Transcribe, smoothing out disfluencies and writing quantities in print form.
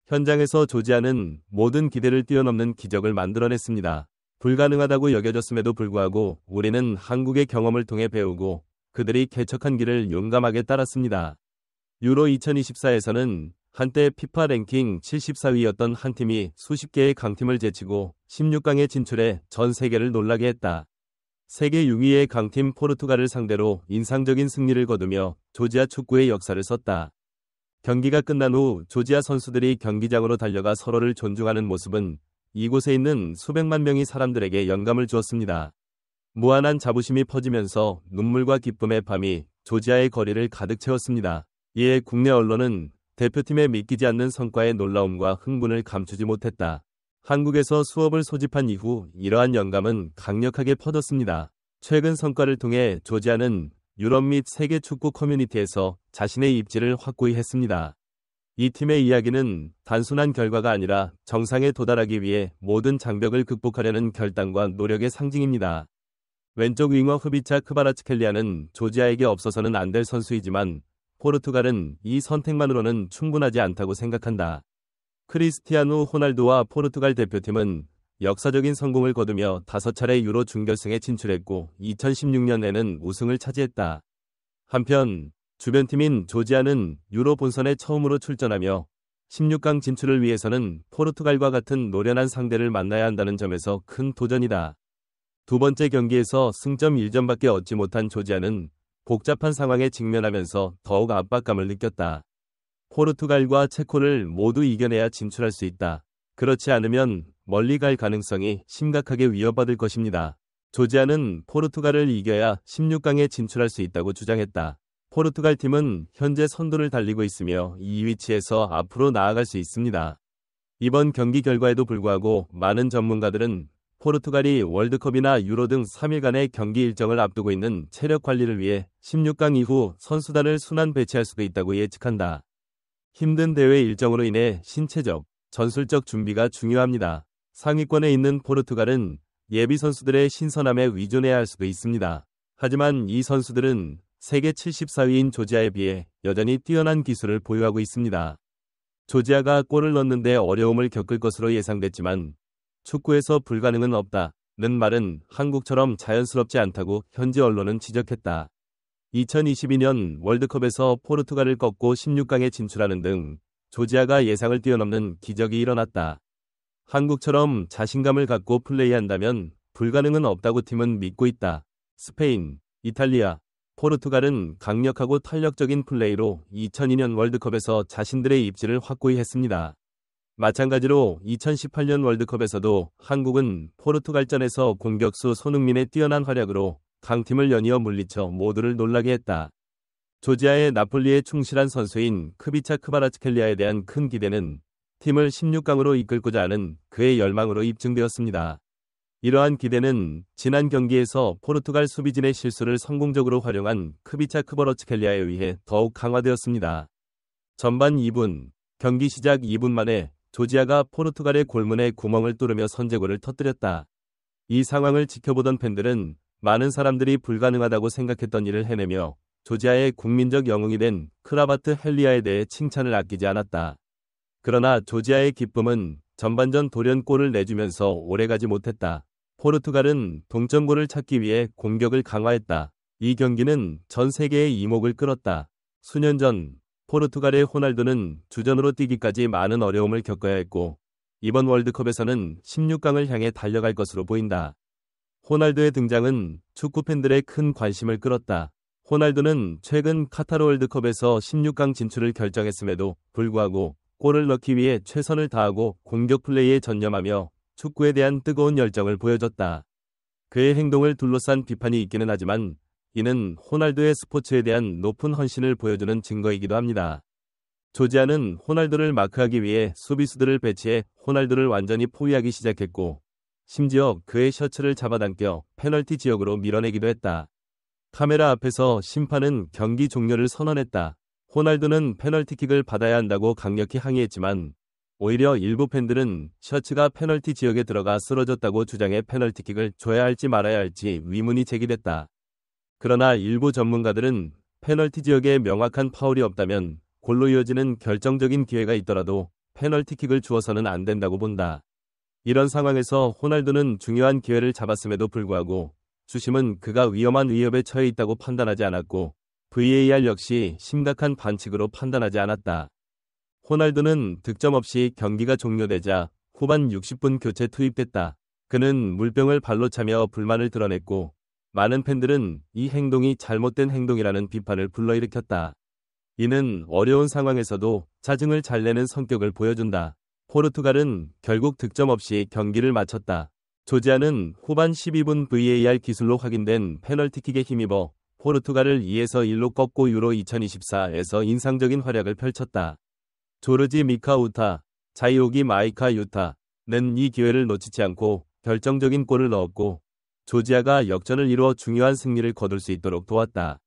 현장에서 조지아는 모든 기대를 뛰어넘는 기적을 만들어냈습니다. 불가능하다고 여겨졌음에도 불구하고 우리는 한국의 경험을 통해 배우고 그들이 개척한 길을 용감하게 따랐습니다. 유로 2024에서는 한때 피파 랭킹 74위였던 한 팀이 수십 개의 강팀을 제치고 16강에 진출해 전 세계를 놀라게 했다. 세계 6위의 강팀 포르투갈을 상대로 인상적인 승리를 거두며 조지아 축구의 역사를 썼다. 경기가 끝난 후 조지아 선수들이 경기장으로 달려가 서로를 존중하는 모습은 이곳에 있는 수백만 명의 사람들에게 영감을 주었습니다. 무한한 자부심이 퍼지면서 눈물과 기쁨의 밤이 조지아의 거리를 가득 채웠습니다. 이에 국내 언론은 대표팀의 믿기지 않는 성과의 놀라움과 흥분을 감추지 못했다. 한국에서 수업을 소집한 이후 이러한 영감은 강력하게 퍼졌습니다. 최근 성과를 통해 조지아는 유럽 및 세계 축구 커뮤니티에서 자신의 입지를 확고히 했습니다. 이 팀의 이야기는 단순한 결과가 아니라 정상에 도달하기 위해 모든 장벽을 극복하려는 결단과 노력의 상징입니다. 왼쪽 윙어 흐비차 크바라츠켈리아는 조지아에게 없어서는 안 될 선수이지만 포르투갈은 이 선택만으로는 충분하지 않다고 생각한다. 크리스티아누 호날두와 포르투갈 대표팀은 역사적인 성공을 거두며 5차례 유로 준결승에 진출했고 2016년에는 우승을 차지했다. 한편 주변팀인 조지아는 유로 본선에 처음으로 출전하며 16강 진출을 위해서는 포르투갈과 같은 노련한 상대를 만나야 한다는 점에서 큰 도전이다. 두 번째 경기에서 승점 1점밖에 얻지 못한 조지아는 복잡한 상황에 직면하면서 더욱 압박감을 느꼈다. 포르투갈과 체코를 모두 이겨내야 진출할 수 있다. 그렇지 않으면 멀리 갈 가능성이 심각하게 위협받을 것입니다. 조지아는 포르투갈을 이겨야 16강에 진출할 수 있다고 주장했다. 포르투갈 팀은 현재 선두를 달리고 있으며 이 위치에서 앞으로 나아갈 수 있습니다. 이번 경기 결과에도 불구하고 많은 전문가들은 포르투갈이 월드컵이나 유로 등 3일간의 경기 일정을 앞두고 있는 체력 관리를 위해 16강 이후 선수단을 순환 배치할 수도 있다고 예측한다. 힘든 대회 일정으로 인해 신체적, 전술적 준비가 중요합니다. 상위권에 있는 포르투갈은 예비 선수들의 신선함에 의존해야 할 수도 있습니다. 하지만 이 선수들은 세계 74위인 조지아에 비해 여전히 뛰어난 기술을 보유하고 있습니다. 조지아가 골을 넣는데 어려움을 겪을 것으로 예상됐지만 축구에서 불가능은 없다는 말은 한국처럼 자연스럽지 않다고 현지 언론은 지적했다. 2022년 월드컵에서 포르투갈을 꺾고 16강에 진출하는 등 조지아가 예상을 뛰어넘는 기적이 일어났다. 한국처럼 자신감을 갖고 플레이한다면 불가능은 없다고 팀은 믿고 있다. 스페인, 이탈리아, 포르투갈은 강력하고 탄력적인 플레이로 2002년 월드컵에서 자신들의 입지를 확고히 했습니다. 마찬가지로 2018년 월드컵에서도 한국은 포르투갈전에서 공격수 손흥민의 뛰어난 활약으로 강팀을 연이어 물리쳐 모두를 놀라게 했다. 조지아의 나폴리에 충실한 선수인 크비차 크바라츠켈리아에 대한 큰 기대는 팀을 16강으로 이끌고자 하는 그의 열망으로 입증되었습니다. 이러한 기대는 지난 경기에서 포르투갈 수비진의 실수를 성공적으로 활용한 크비차 크바라츠켈리아에 의해 더욱 강화되었습니다. 전반 2분, 경기 시작 2분 만에 조지아가 포르투갈의 골문에 구멍을 뚫으며 선제골을 터뜨렸다. 이 상황을 지켜보던 팬들은 많은 사람들이 불가능하다고 생각했던 일을 해내며 조지아의 국민적 영웅이 된 크라바트 헬리아에 대해 칭찬을 아끼지 않았다. 그러나 조지아의 기쁨은 전반전 돌연골을 내주면서 오래가지 못했다. 포르투갈은 동점골을 찾기 위해 공격을 강화했다. 이 경기는 전 세계의 이목을 끌었다. 수년 전 포르투갈의 호날두는 주전으로 뛰기까지 많은 어려움을 겪어야 했고 이번 월드컵에서는 16강을 향해 달려갈 것으로 보인다. 호날두의 등장은 축구 팬들의 큰 관심을 끌었다. 호날두는 최근 카타르 월드컵에서 16강 진출을 결정했음에도 불구하고 골을 넣기 위해 최선을 다하고 공격 플레이에 전념하며 축구에 대한 뜨거운 열정을 보여줬다. 그의 행동을 둘러싼 비판이 있기는 하지만 이는 호날두의 스포츠에 대한 높은 헌신을 보여주는 증거이기도 합니다. 조지아는 호날두를 마크하기 위해 수비수들을 배치해 호날두를 완전히 포위하기 시작했고 심지어 그의 셔츠를 잡아당겨 페널티 지역으로 밀어내기도 했다. 카메라 앞에서 심판은 경기 종료를 선언했다. 호날두는 페널티킥을 받아야 한다고 강력히 항의했지만 오히려 일부 팬들은 셔츠가 페널티 지역에 들어가 쓰러졌다고 주장해 페널티킥을 줘야 할지 말아야 할지 의문이 제기됐다. 그러나 일부 전문가들은 페널티 지역에 명확한 파울이 없다면 골로 이어지는 결정적인 기회가 있더라도 페널티킥을 주어서는 안 된다고 본다. 이런 상황에서 호날두는 중요한 기회를 잡았음에도 불구하고 주심은 그가 위험한 위협에 처해 있다고 판단하지 않았고 VAR 역시 심각한 반칙으로 판단하지 않았다. 호날두는 득점 없이 경기가 종료되자 후반 60분 교체 투입됐다. 그는 물병을 발로 차며 불만을 드러냈고 많은 팬들은 이 행동이 잘못된 행동이라는 비판을 불러일으켰다. 이는 어려운 상황에서도 짜증을 잘 내는 성격을 보여준다. 포르투갈은 결국 득점 없이 경기를 마쳤다. 조지아는 후반 12분 VAR 기술로 확인된 페널티킥에 힘입어 포르투갈을 2-1로 꺾고 유로 2024에서 인상적인 활약을 펼쳤다. 조르지 미카 우타, 자이오기 마이카 유타는 이 기회를 놓치지 않고 결정적인 골을 넣었고 조지아가 역전을 이루어 중요한 승리를 거둘 수 있도록 도왔다.